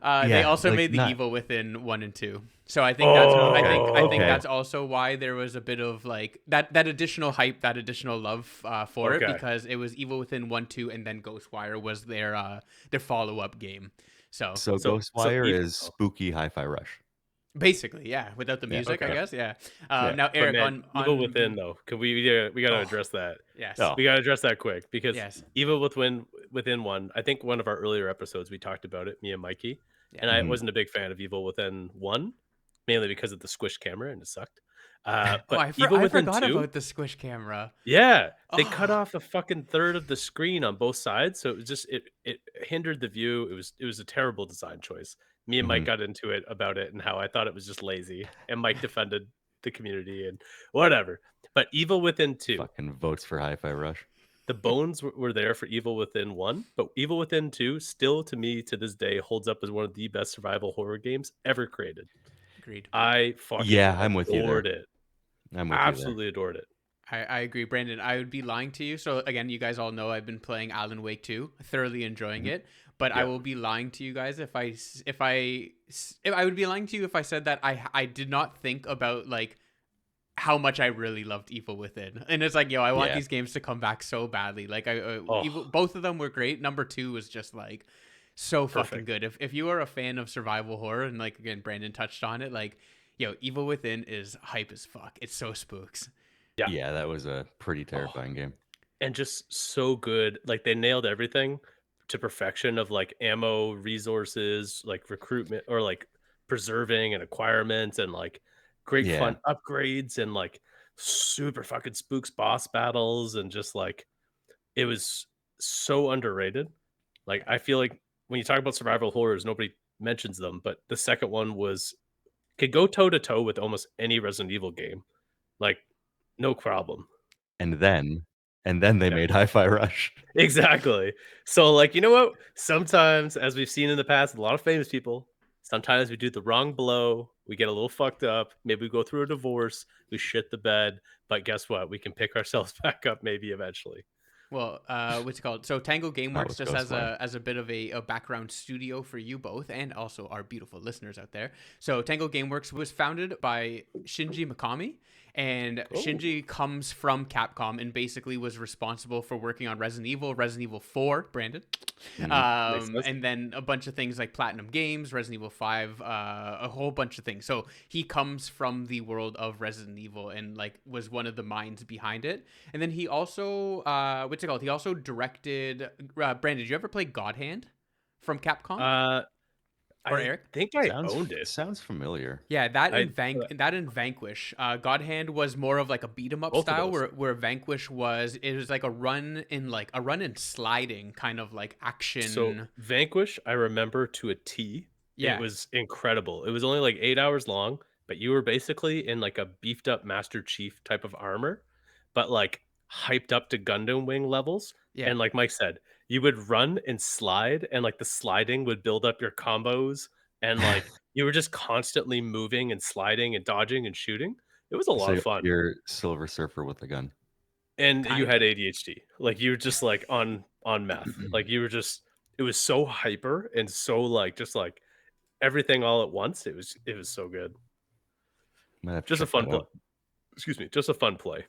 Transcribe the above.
They Yeah, also like made the not. Evil Within 1 and 2. So I think that's I Okay, think I think Oh, okay. that's also why there was a bit of like that additional hype, that additional love for it, okay. because it was Evil Within 1, 2, and then Ghostwire was their follow up game. So So So Ghostwire evil is though. spooky hi-fi rush. basically, yeah, without the Yeah, music, I Okay. yeah, guess, yeah. yeah. Now But Eric man, Evil Within on though, can we gotta oh address that. yes, Oh, We gotta address that quick because yes, Evil Within one, I think one of our earlier episodes we talked about it, me and Mikey, yeah. and I mhm. wasn't a big fan of Evil Within one, mainly because of the squish camera and it sucked. Oh, But Evil I Within forgot two, about the squish camera. yeah, they cut Oh, off a fucking third of the screen on both sides, so it was just it hindered the view. It was a terrible design choice. Me and Mike Mhm. got into it about it and how I thought it was just lazy, and Mike defended the community and whatever. But Evil Within 2, Fucking votes for hi-fi rush. the bones were there for Evil Within 1, but Evil Within 2 still to me to this day holds up as one of the best survival horror games ever created. agreed. I fucking Yeah, I'm with you there. adored it. I'm with you there. Absolutely adored it. I agree, Brandon. I would be lying to you. So again, you guys all know I've been playing Alan Wake 2, thoroughly enjoying Mhm. it. But I Yeah. will be lying to you guys if I would be lying to you if I said that I did not think about like how much I really loved Evil Within. And it's like, yo, I want Yeah. these games to come back so badly. Like Oh, Evil, both of them were great. Number 2 was just like so fucking perfect. good. If you are a fan of survival horror, and like again Brandon touched on it, like yo, Evil Within is hype as fuck. It's so spooks. Yeah. Yeah, that was a pretty Oh. terrifying game. And just so good. Like they nailed everything to perfection of like ammo, resources, like recruitment or like preserving and acquirements and like great Yeah. fun upgrades and like super fucking spooks boss battles and just like it was so underrated. Like I feel like when you talk about survival horrors, nobody mentions them, but the second one was could go toe to toe with almost any Resident Evil game. Like no problem. And then they made hi-fi rush. Exactly. So, like, you know what? Sometimes, as we've seen in the past, a lot of famous people, sometimes we do the wrong blow. We get a little fucked up. Maybe we go through a divorce. We shit the bed. But guess what? We can pick ourselves back up maybe eventually. Well, what's it called? So Tango Not Gameworks, with just Ghostwire. as a bit of a background studio for you both, and also our beautiful listeners out there. So Tango Gameworks was founded by Shinji Mikami, and Oh, Shinji comes from Capcom and basically was responsible for working on Resident Evil 4, Brandon, Mhm. makes sense. and then a bunch of things like Platinum Games, Resident Evil 5, a whole bunch of things. So he comes from the world of Resident Evil and like was one of the minds behind it. And then he also, what's it called? He also directed. Brandon, did you ever play God Hand from Capcom Uh, or I Eric? think I Sounds owned it. sounds familiar. Yeah, I That and Vanquish. God Hand was more of like a beat 'em up both of style, those. where Vanquish was it was like a run and sliding kind of like So action. Vanquish, I remember to a T. It Yeah, was incredible. It was only like 8 hours long, but you were basically in like a beefed up Master Chief type of armor, but like hyped up to Gundam Wing levels. yeah. And like Mike said, you would run and slide, and like the sliding would build up your combos, and like you were just constantly moving and sliding and dodging and shooting. It was a lot of So fun. you're Silver Surfer with a gun. And you Kind had of. ADHD. Like, you were just, like, on meth. Like, you were just it was so hyper and so, like, just, like, everything all at once. It was so good. Might have to Just a check fun that play. out. Excuse me, just a fun play.